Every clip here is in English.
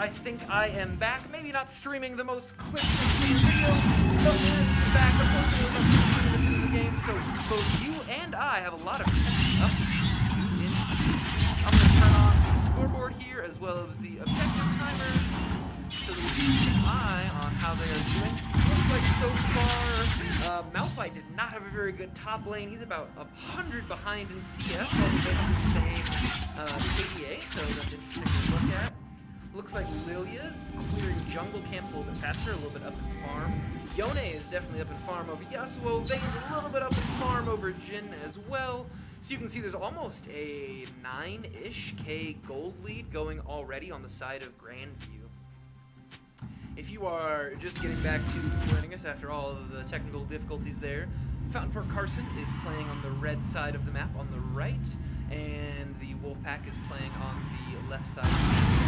I think I am back. Maybe not streaming the most clipped video, but we're back. Unfortunately, we're not the game, so both you and I have a lot of catching up to do. I'm going to turn on the scoreboard here as well as the objective timers so that we can keep an eye on how they are doing. Looks like so far, Malphite did not have a very good top lane. He's about 100 behind in CS, while they have the same KDA, so that's interesting to look at. Looks like Lilia's clearing jungle camps a little bit faster, a little bit up in farm. Yone is definitely up in farm over Yasuo. Vayne's a little bit up in farm over Jhin as well. So you can see there's almost a 9-ish K gold lead going already on the side of Grandview. If you are just getting back to joining us after all of the technical difficulties there, Fountain for Carson is playing on the red side of the map on the right, and the Wolfpack is playing on the left side of the map.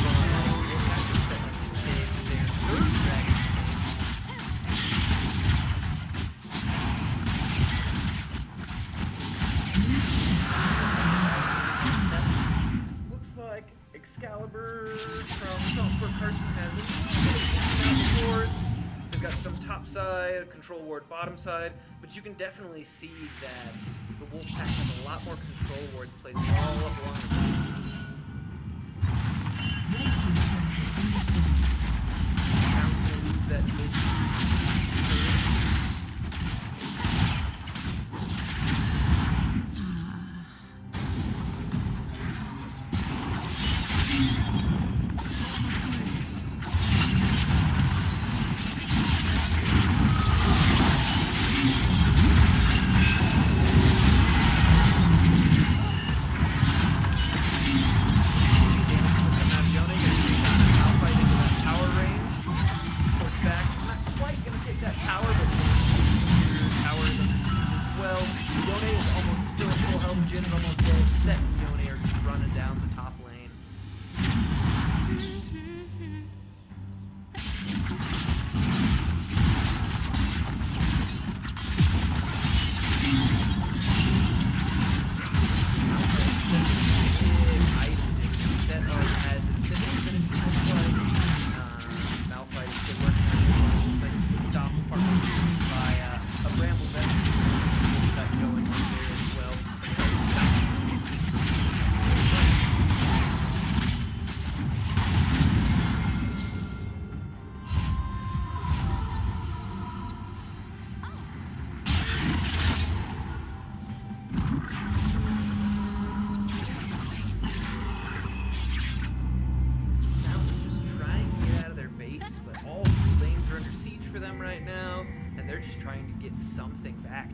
Wolfpack is setting up to take their third dragon. Looks like Excalibur from Fountain for Carson has a little bit of wards. They've got some top side, control ward bottom side, but you can definitely see that the Wolfpack has a lot more control wards placed all up along the map. That mid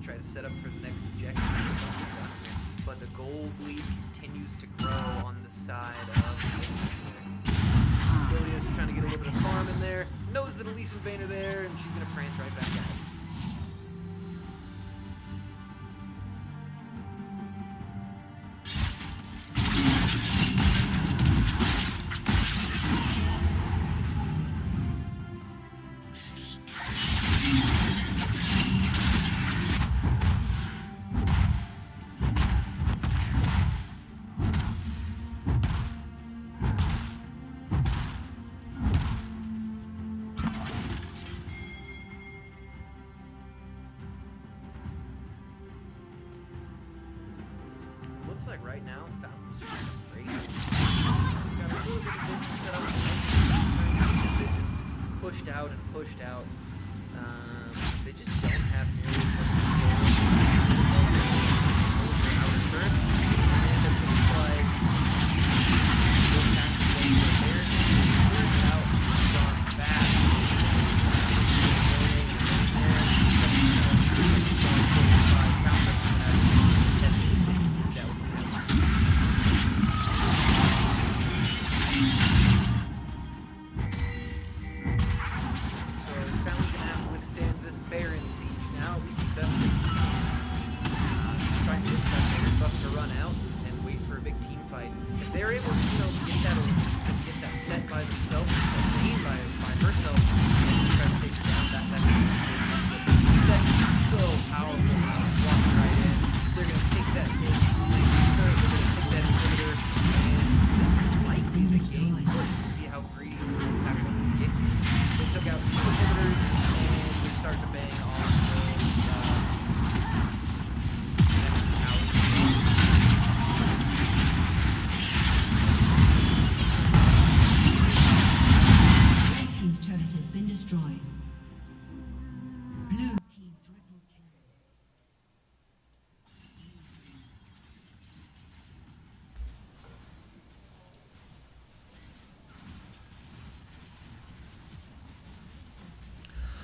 try to set up for the next objective. But the gold lead continues to grow on the side of Lilia's trying to get a little bit of farm in there. Knows that Elise and Vayne are there, and she's going to prance right back at it. Looks like right now, Fountain's just great. Got a little bit of business set up. They just pushed out and pushed out. They just don't have nearly as much control over their outer turret. And it looks like Wolfpack is going to there. Clearing it out, gone fast. Baron siege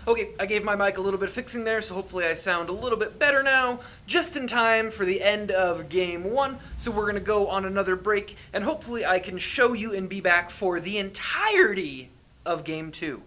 Okay, I gave my mic a little bit of fixing there, so hopefully I sound a little bit better now, just in time for the end of Game 1. So we're going to go on another break, and hopefully I can show you and be back for the entirety of Game 2.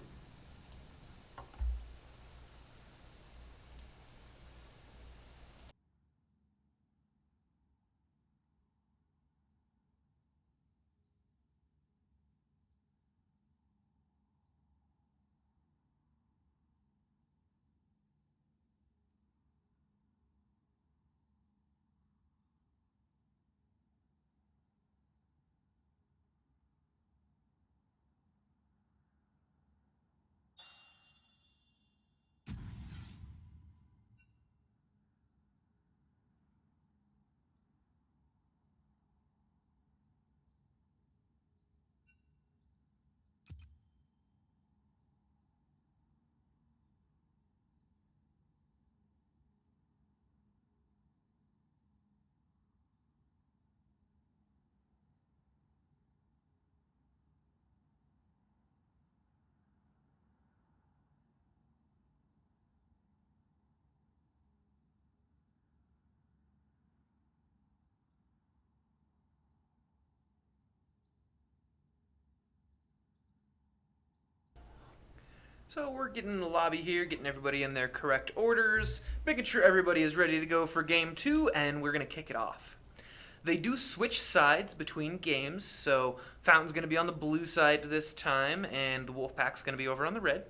So we're getting in the lobby here, getting everybody in their correct orders, making sure everybody is ready to go for Game 2, and we're going to kick it off. They do switch sides between games, so Fountain's going to be on the blue side this time, and the Wolfpack's going to be over on the red.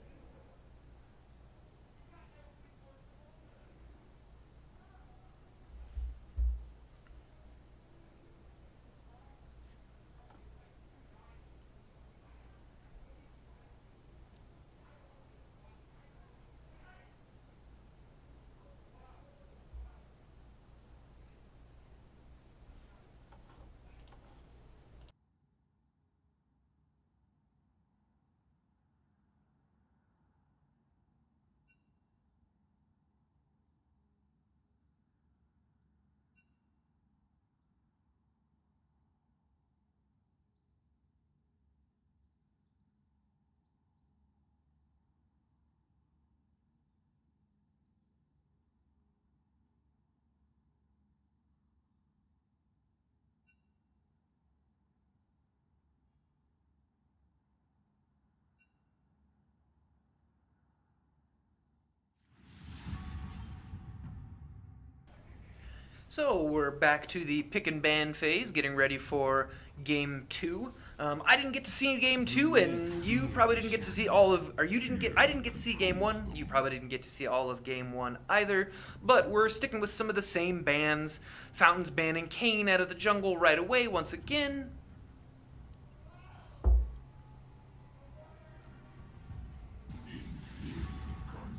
So we're back to the pick and ban phase, getting ready for Game 2. I didn't get to see Game 2, and you probably didn't get to see all of, or you didn't get, I didn't get to see Game 1, you probably didn't get to see all of Game 1 either, but we're sticking with some of the same bans. Fountain's banning Kane out of the jungle right away once again.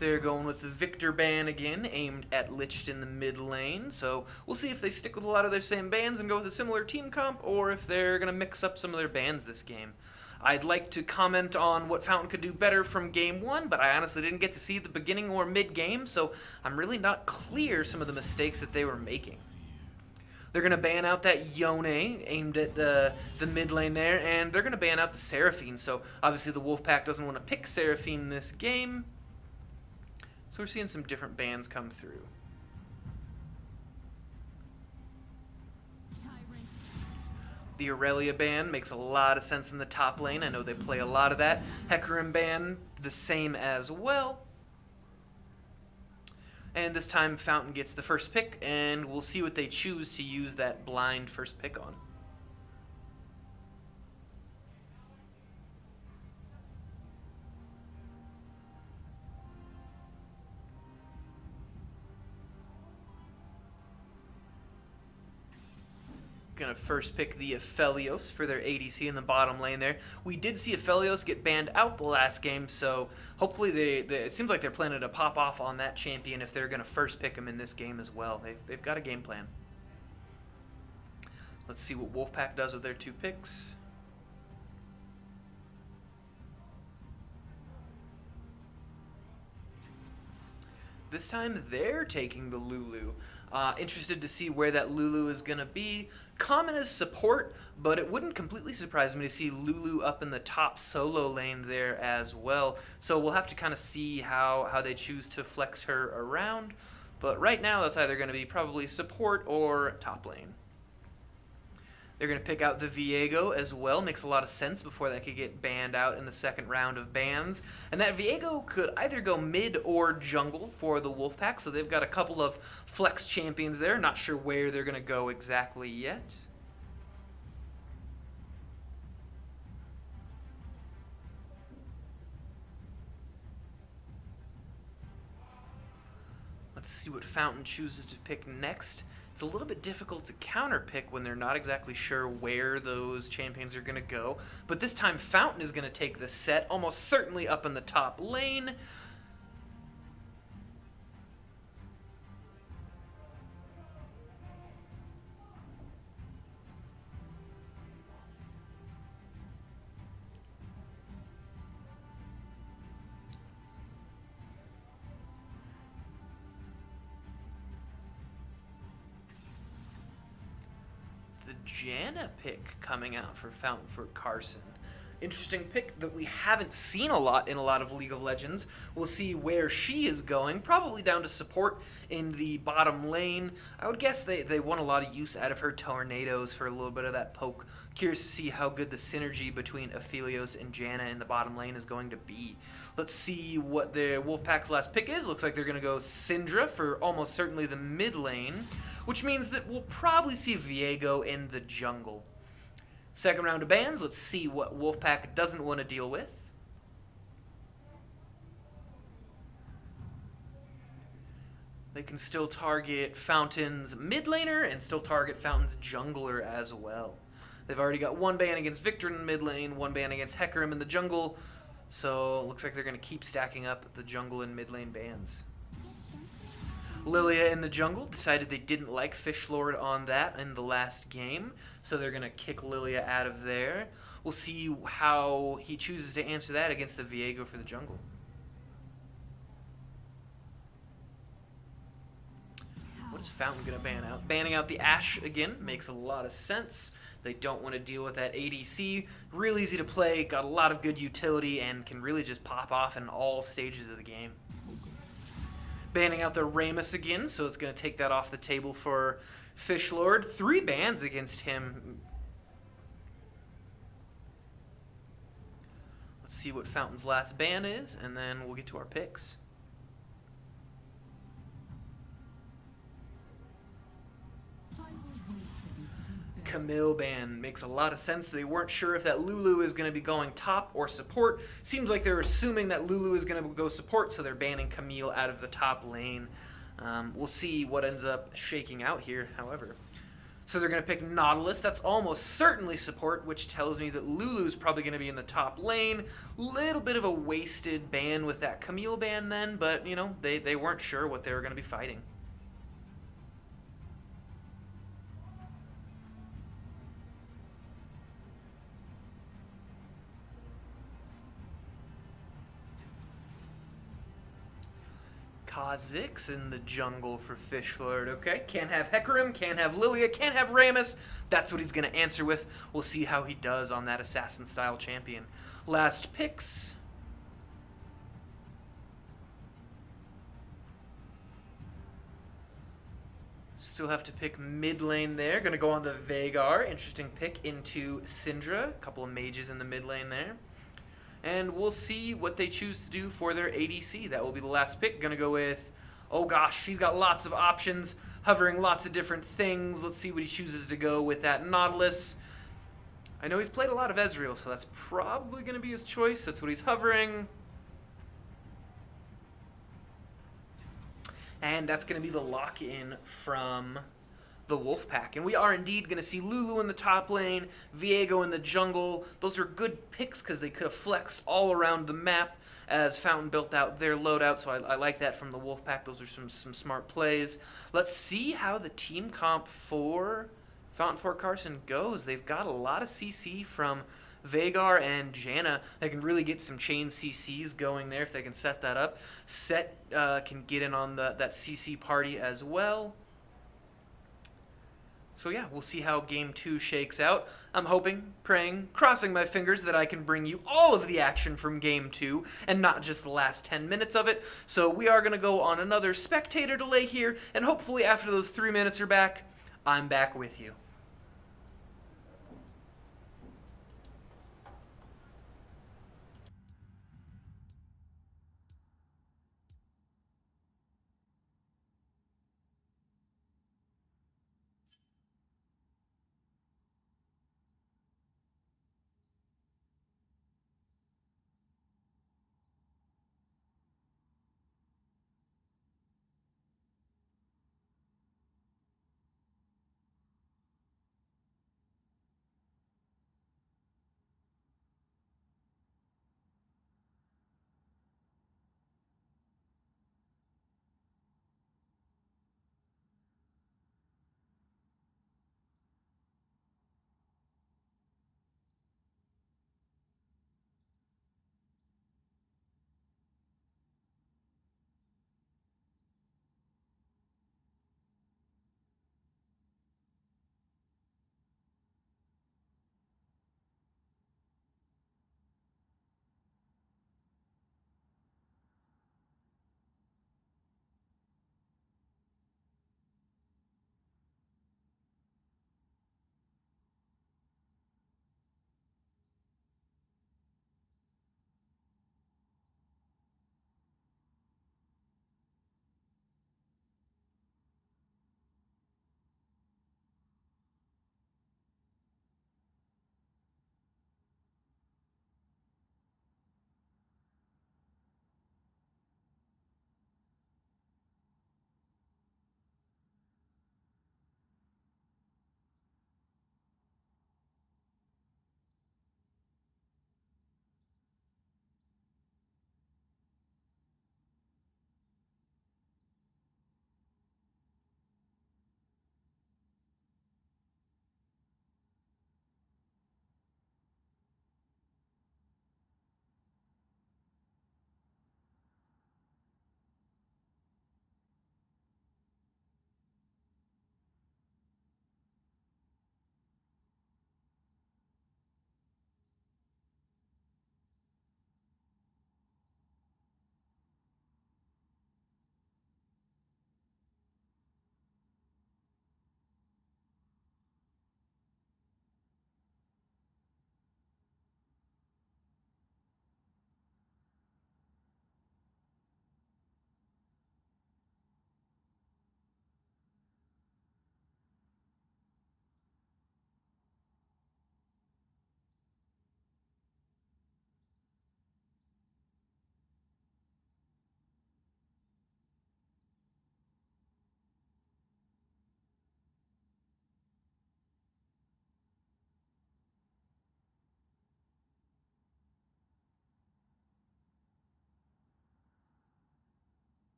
They're going with the Victor ban again, aimed at Liched in the mid lane, so we'll see if they stick with a lot of their same bans and go with a similar team comp, or if they're going to mix up some of their bans this game. I'd like to comment on what Fountain could do better from Game 1, but I honestly didn't get to see the beginning or mid-game, so I'm really not clear some of the mistakes that they were making. They're going to ban out that Yone, aimed at the mid lane there, and they're going to ban out the Seraphine, so obviously the Wolfpack doesn't want to pick Seraphine this game. So we're seeing some different bans come through. The Aurelia ban makes a lot of sense in the top lane. I know they play a lot of that. Hecarim ban, the same as well. And this time Fountain gets the first pick, and we'll see what they choose to use that blind first pick on. Gonna first pick the Aphelios for their ADC in the bottom lane there. We did see Aphelios get banned out the last game, so hopefully it seems like they're planning to pop off on that champion if they're gonna first pick him in this game as well. They've got a game plan. Let's see what Wolfpack does with their two picks. This time they're taking the Lulu. Interested to see where that Lulu is going to be. Common as support, but it wouldn't completely surprise me to see Lulu up in the top solo lane there as well. So we'll have to kind of see how they choose to flex her around. But right now that's either going to be probably support or top lane. They're going to pick out the Viego as well. Makes a lot of sense before that could get banned out in the second round of bans. And that Viego could either go mid or jungle for the Wolfpack. So they've got a couple of flex champions there. Not sure where they're going to go exactly yet. Let's see what Fountain chooses to pick next. It's a little bit difficult to counter pick when they're not exactly sure where those champions are going to go. But this time Fountain is going to take the set, almost certainly up in the top lane. The Janna pick coming out for Fountain for Carson. Interesting pick that we haven't seen a lot in a lot of League of Legends. We'll see where she is going, probably down to support in the bottom lane. I would guess they want a lot of use out of her tornadoes for a little bit of that poke. Curious to see how good the synergy between Aphelios and Janna in the bottom lane is going to be. Let's see what the Wolfpack's last pick is. Looks like they're going to go Syndra for almost certainly the mid lane, which means that we'll probably see Viego in the jungle. Second round of bans, let's see what Wolfpack doesn't want to deal with. They can still target Fountain's mid laner and still target Fountain's jungler as well. They've already got one ban against Victor in the mid lane, one ban against Hecarim in the jungle, so it looks like they're going to keep stacking up the jungle and mid lane bans. Lilia in the jungle decided they didn't like Fishlord on that in the last game, so they're going to kick Lilia out of there. We'll see how he chooses to answer that against the Viego for the jungle. What is Fountain going to ban out? Banning out the Ashe again makes a lot of sense. They don't want to deal with that ADC. Real easy to play, got a lot of good utility, and can really just pop off in all stages of the game. Banning out the Ramus again, so it's going to take that off the table for Fishlord. 3 bans against him. Let's see what Fountain's last ban is, and then we'll get to our picks. Camille ban makes a lot of sense. They weren't sure if that Lulu is going to be going top or support. Seems like they're assuming that Lulu is going to go support, so they're banning Camille out of the top lane. We'll see what ends up shaking out here, however. So they're going to pick Nautilus. That's almost certainly support, which tells me that Lulu's probably going to be in the top lane. Little bit of a wasted ban with that Camille ban then, but, you know, they weren't sure what they were going to be fighting. Kha'Zix in the jungle for Fishlord. Okay, can't have Hecarim, can't have Lilia, can't have Ramus. That's what he's going to answer with. We'll see how he does on that assassin-style champion. Last picks. Still have to pick mid lane there. Going to go on the Veigar. Interesting pick into Syndra. A couple of mages in the mid lane there. And we'll see what they choose to do for their ADC. That will be the last pick. Gonna go with, oh gosh, he's got lots of options, hovering lots of different things. Let's see what he chooses to go with that Nautilus. I know he's played a lot of Ezreal, so that's probably gonna be his choice. That's what he's hovering. And that's gonna be the lock-in from the Wolfpack. And we are indeed going to see Lulu in the top lane, Viego in the jungle. Those are good picks because they could have flexed all around the map as Fountain built out their loadout, so I like that from the Wolfpack. Those are some smart plays. Let's see how the team comp for Fountain Fort Carson goes. They've got a lot of CC from Vagar and Janna. They can really get some chain CCs going there if they can set that up. Set can get in on that CC party as well. So yeah, we'll see how Game 2 shakes out. I'm hoping, praying, crossing my fingers that I can bring you all of the action from Game 2 and not just the last 10 minutes of it. So we are going to go on another spectator delay here, and hopefully after those 3 minutes are back, I'm back with you.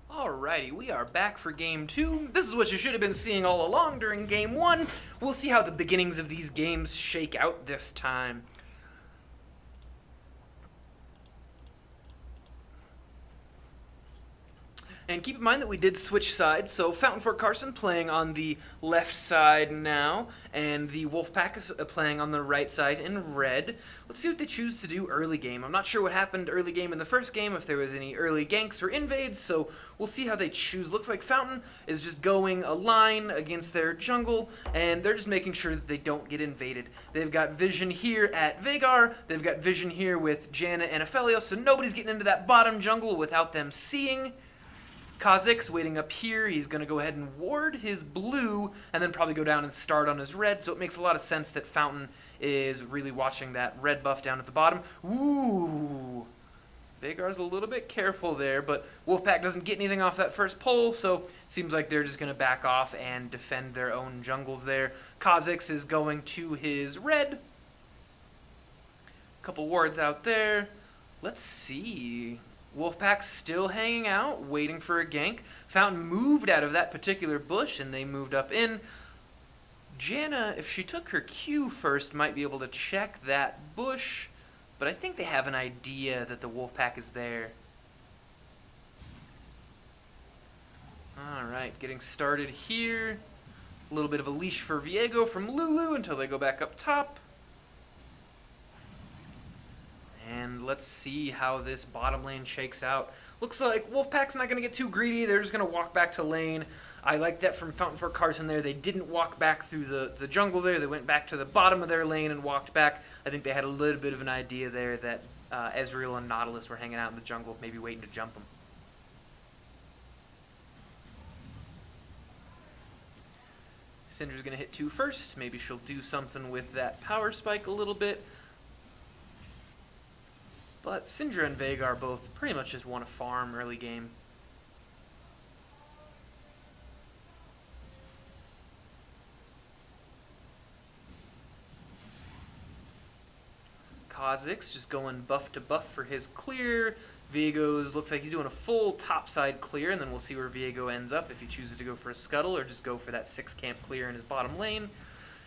Alrighty, we are back for Game 2. This is what you should have been seeing all along during Game 1. We'll see how the beginnings of these games shake out this time. And keep in mind that we did switch sides, so Fountain Fort Carson playing on the left side now, and the Wolfpack is playing on the right side in red. Let's see what they choose to do early game. I'm not sure what happened early game in the first game, if there was any early ganks or invades, so we'll see how they choose. Looks like Fountain is just going a line against their jungle, and they're just making sure that they don't get invaded. They've got vision here at Veigar, they've got vision here with Janna and Aphelios, so nobody's getting into that bottom jungle without them seeing. Kha'Zix waiting up here. He's going to go ahead and ward his blue and then probably go down and start on his red. So it makes a lot of sense that Fountain is really watching that red buff down at the bottom. Ooh. Veigar's a little bit careful there, but Wolfpack doesn't get anything off that first pole, so seems like they're just going to back off and defend their own jungles there. Kha'Zix is going to his red. Couple wards out there. Let's see. Wolfpack still hanging out, waiting for a gank. Fountain moved out of that particular bush, and they moved up in. Janna, if she took her Q first, might be able to check that bush, but I think they have an idea that the Wolfpack is there. Alright, getting started here. A little bit of a leash for Viego from Lulu until they go back up top. And let's see how this bottom lane shakes out. Looks like Wolfpack's not going to get too greedy. They're just going to walk back to lane. I like that from Fountain Fort Carson there. They didn't walk back through the jungle there. They went back to the bottom of their lane and walked back. I think they had a little bit of an idea there that Ezreal and Nautilus were hanging out in the jungle, maybe waiting to jump them. Syndra's going to hit 2 first. Maybe she'll do something with that power spike a little bit. But Syndra and Veigar both pretty much just want to farm early game. Kha'Zix just going buff to buff for his clear. Viego's looks like he's doing a full topside clear, and then we'll see where Viego ends up if he chooses to go for a scuttle or just go for that 6 camp clear in his bottom lane.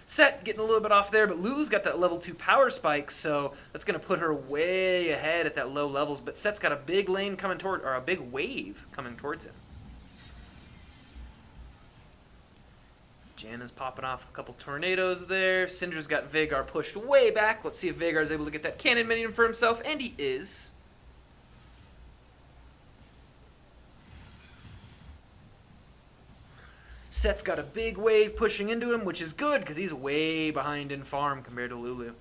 Set getting a little bit off there, but Lulu's got that level 2 power spike, so that's going to put her way ahead at that low levels. But Set's got a big lane coming toward, or a big wave coming towards him. Janna's popping off a couple tornadoes there. Syndra's got Veigar pushed way back. Let's see if Veigar's able to get that cannon minion for himself, and he is. Set's got a big wave pushing into him, which is good because he's way behind in farm compared to Lulu.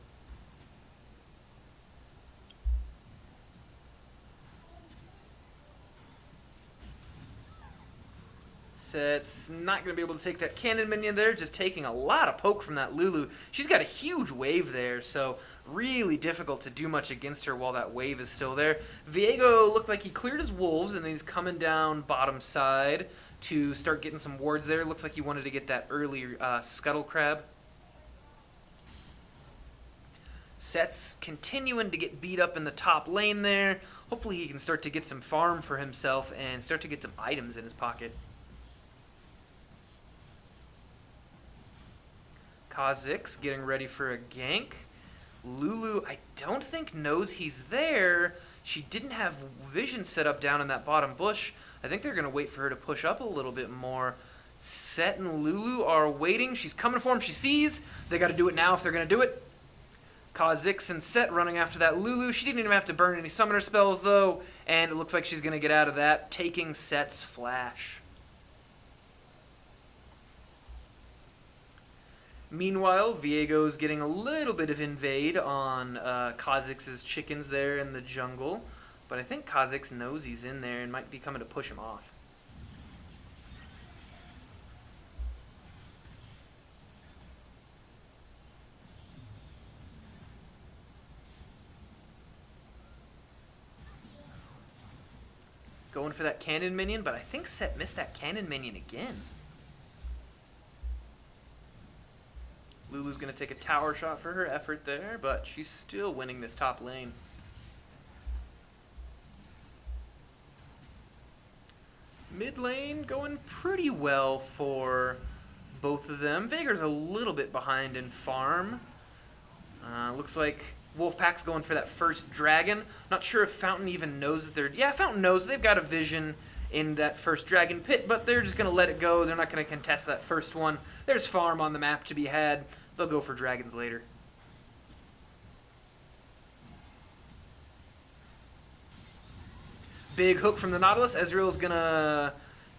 Set's not going to be able to take that cannon minion there, just taking a lot of poke from that Lulu. She's got a huge wave there, so really difficult to do much against her while that wave is still there. Viego looked like he cleared his wolves, and then he's coming down bottom side to start getting some wards there. Looks like he wanted to get that early scuttle crab. Set's continuing to get beat up in the top lane there. Hopefully he can start to get some farm for himself and start to get some items in his pocket. Kha'Zix getting ready for a gank. Lulu, I don't think knows he's there. She didn't have vision set up down in that bottom bush. I think they're going to wait for her to push up a little bit more. Set and Lulu are waiting. She's coming for him. She sees. They got to do it now if they're going to do it. Kha'Zix and Set running after that Lulu. She didn't even have to burn any summoner spells, though. And it looks like she's going to get out of that, taking Set's flash. Meanwhile, Viego's getting a little bit of invade on Kha'Zix's chickens there in the jungle. But I think Kha'Zix knows he's in there and might be coming to push him off. Going for that cannon minion, but I think Set missed that cannon minion again. Lulu's going to take a tower shot for her effort there, but she's still winning this top lane. Mid lane going pretty well for both of them. Veigar's a little bit behind in farm. Looks like Wolfpack's going for that first dragon. Not sure if Fountain even knows that they're... Yeah, Fountain knows. They've got a vision in that first Dragon Pit, but they're just going to let it go. They're not going to contest that first one. There's farm on the map to be had. They'll go for dragons later. Big hook from the Nautilus. Ezreal's going to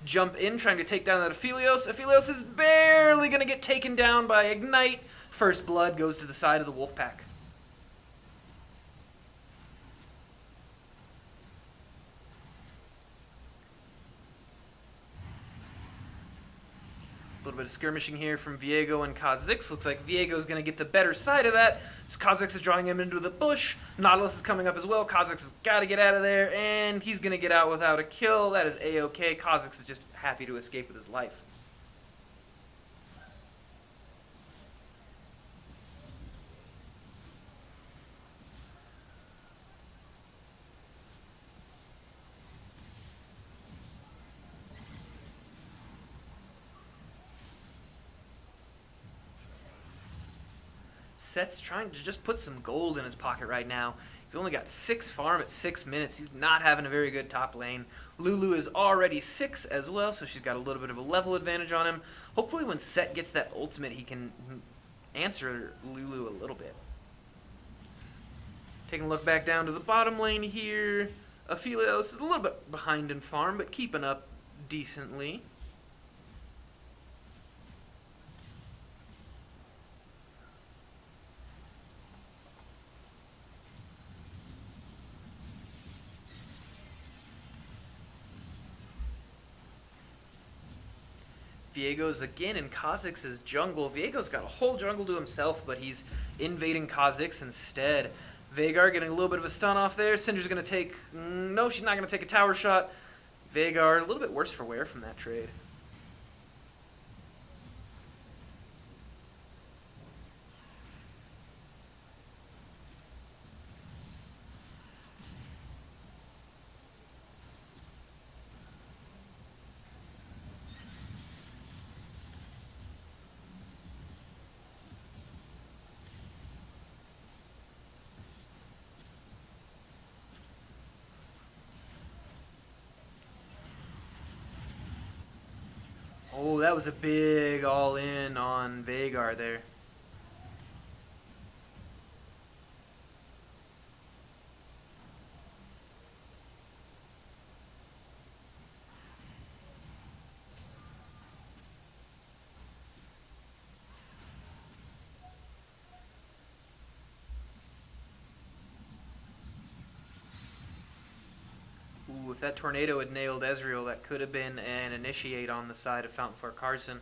jump in, trying to take down that Aphelios. Aphelios is barely going to get taken down by Ignite. First blood goes to the side of the Wolfpack. A little bit of skirmishing here from Viego and Kha'Zix. Looks like Viego's going to get the better side of that. So Kha'Zix is drawing him into the bush. Nautilus is coming up as well. Kha'Zix has got to get out of there, and he's going to get out without a kill. That is A-OK. Kha'Zix is just happy to escape with his life. Set's trying to just put some gold in his pocket right now. He's only got 6 farm at 6 minutes. He's not having a very good top lane. Lulu is already 6 as well, so she's got a little bit of a level advantage on him. Hopefully when Set gets that ultimate, he can answer Lulu a little bit. Taking a look back down to the bottom lane here. Aphelios is a little bit behind in farm, but keeping up decently. Viego's again in Kha'Zix's jungle. Viego's got a whole jungle to himself, but he's invading Kha'Zix instead. Veigar getting a little bit of a stun off there. Syndra's going to take... No, she's not going to take a tower shot. Veigar, a little bit worse for wear from that trade. Oh, that was a big all-in on Veigar there. Ooh, if that tornado had nailed Ezreal, that could have been an initiate on the side of Fountain for Carson.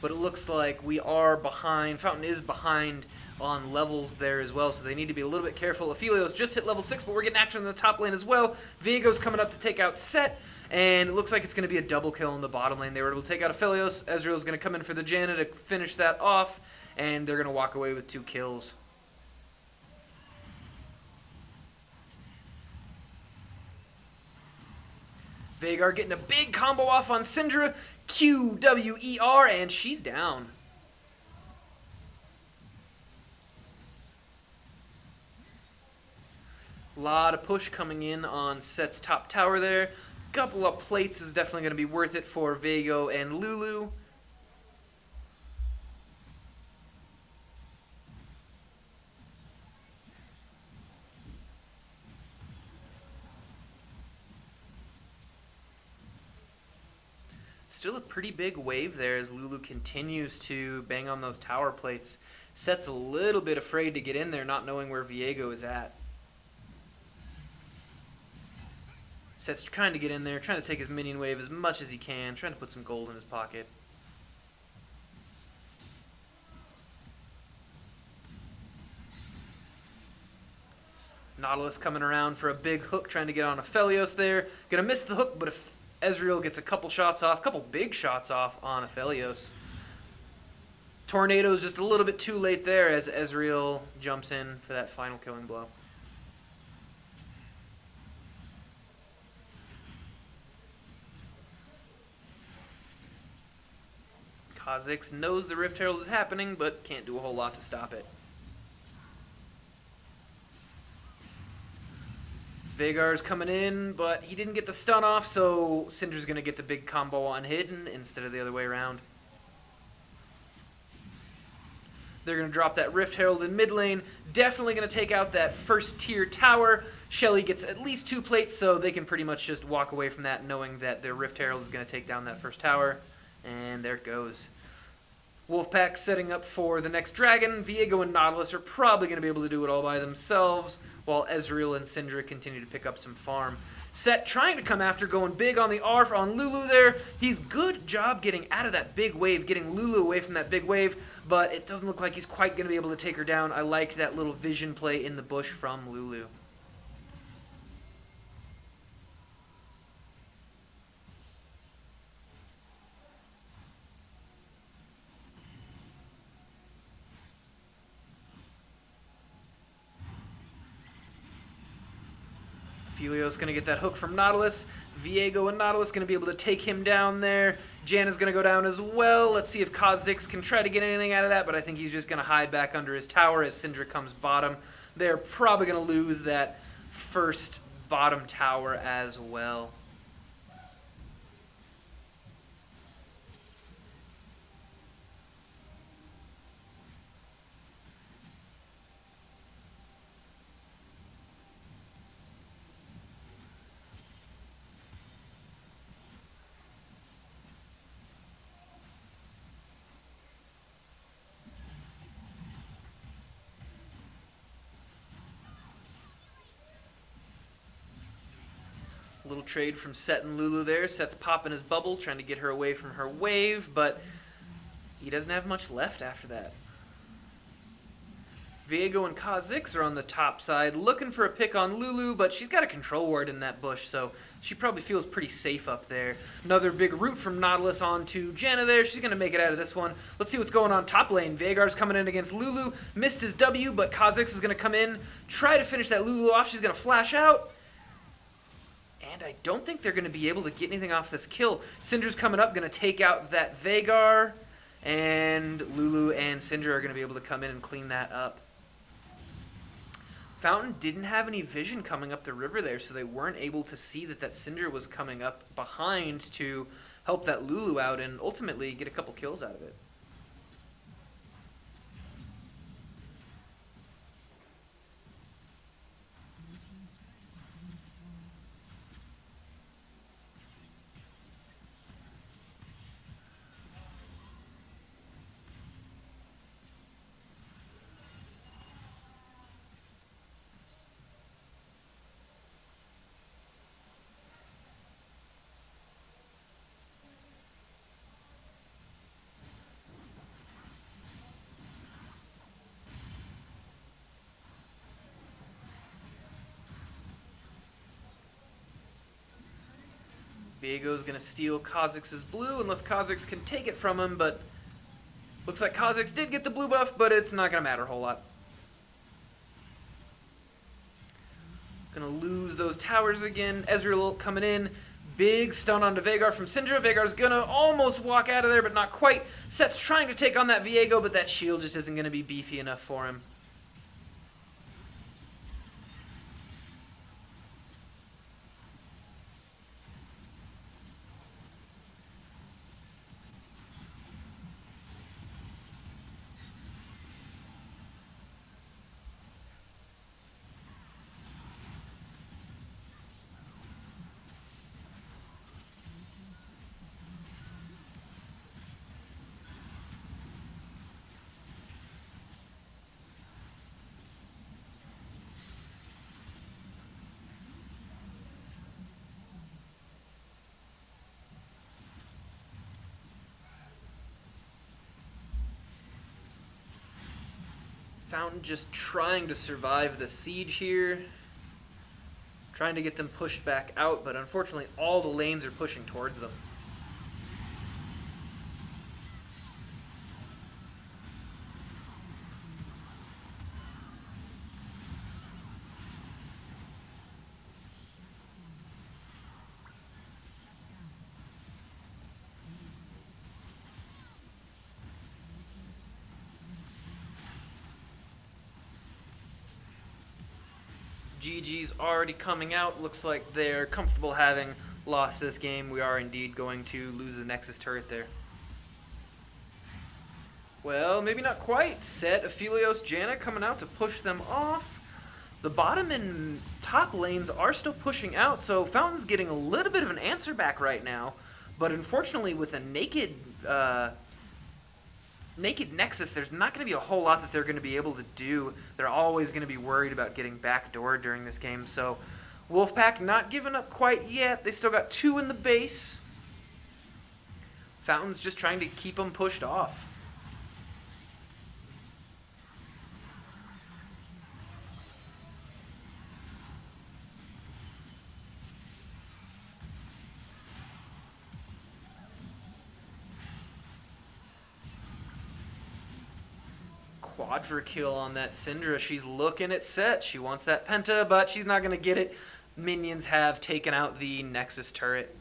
But it looks like we are behind. Fountain is behind on levels there as well, so they need to be a little bit careful. Aphelios just hit level 6, but we're getting action in the top lane as well. Viego's coming up to take out Set, and it looks like it's going to be a double kill in the bottom lane. They were able to take out Aphelios. Ezreal's going to come in for the Janna to finish that off, and they're going to walk away with 2 kills. Veigar getting a big combo off on Syndra. QWER, and she's down. A lot of push coming in on Set's top tower there. Couple of plates is definitely going to be worth it for Viego and Lulu. Still a pretty big wave there as Lulu continues to bang on those tower plates. Set's a little bit afraid to get in there, not knowing where Viego is at. Set's trying to get in there, trying to take his minion wave as much as he can, trying to put some gold in his pocket. Nautilus coming around for a big hook, trying to get on Aphelios there. Gonna miss the hook, but if Ezreal gets a couple shots off, couple big shots off on Aphelios. Tornado's just a little bit too late there as Ezreal jumps in for that final killing blow. Kha'Zix knows the Rift Herald is happening, but can't do a whole lot to stop it. Vhagar's coming in, but he didn't get the stun off, so Syndra's going to get the big combo on hidden instead of the other way around. They're going to drop that Rift Herald in mid lane. Definitely going to take out that first tier tower. Shelly gets at least 2 plates, so they can pretty much just walk away from that knowing that their Rift Herald is going to take down that first tower. And there it goes. Wolfpack setting up for the next dragon. Viego and Nautilus are probably going to be able to do it all by themselves, while Ezreal and Syndra continue to pick up some farm. Set trying to come after, going big on the R on Lulu there. He's good job getting out of that big wave, getting Lulu away from that big wave, but it doesn't look like he's quite going to be able to take her down. I liked that little vision play in the bush from Lulu. Helios going to get that hook from Nautilus. Viego and Nautilus going to be able to take him down there. Janna's going to go down as well. Let's see if Kha'Zix can try to get anything out of that, but I think he's just going to hide back under his tower as Syndra comes bottom. They're probably going to lose that first bottom tower as well. Little trade from Set and Lulu there. Set's popping his bubble, trying to get her away from her wave, but he doesn't have much left after that. Viego and Kha'Zix are on the top side, looking for a pick on Lulu, but she's got a control ward in that bush, so she probably feels pretty safe up there. Another big root from Nautilus onto Janna there. She's going to make it out of this one. Let's see what's going on top lane. Vhagar's coming in against Lulu. Missed his W, but Kha'Zix is going to come in, try to finish that Lulu off. She's going to flash out. And I don't think they're going to be able to get anything off this kill. Syndra's coming up, going to take out that Vhagar. And Lulu and Syndra are going to be able to come in and clean that up. Fountain didn't have any vision coming up the river there, so they weren't able to see that that Syndra was coming up behind to help that Lulu out and ultimately get a couple kills out of it. Viego's going to steal Kha'Zix's blue unless Kha'Zix can take it from him, but looks like Kha'Zix did get the blue buff, but it's not going to matter a whole lot. Going to lose those towers again. Ezreal coming in. Big stun onto Vhagar from Syndra. Vhagar's going to almost walk out of there, but not quite. Set's trying to take on that Viego, but that shield just isn't going to be beefy enough for him. Fountain just trying to survive the siege here. Trying to get them pushed back out, but unfortunately all the lanes are pushing towards them. GG's already coming out. Looks like they're comfortable having lost this game. We are indeed going to lose the Nexus turret there. Well, maybe not quite. Set, Aphelios, Janna coming out to push them off. The bottom and top lanes are still pushing out, so Fountain's getting a little bit of an answer back right now. But unfortunately, with a naked Nexus, there's not going to be a whole lot that they're going to be able to do. They're always going to be worried about getting backdoored during this game. So Wolfpack not giving up quite yet. They still got 2 in the base. Fountain's just trying to keep them pushed off. Quadra kill on that Syndra. She's looking at Set. She wants that Penta, but she's not going to get it. Minions have taken out the Nexus turret.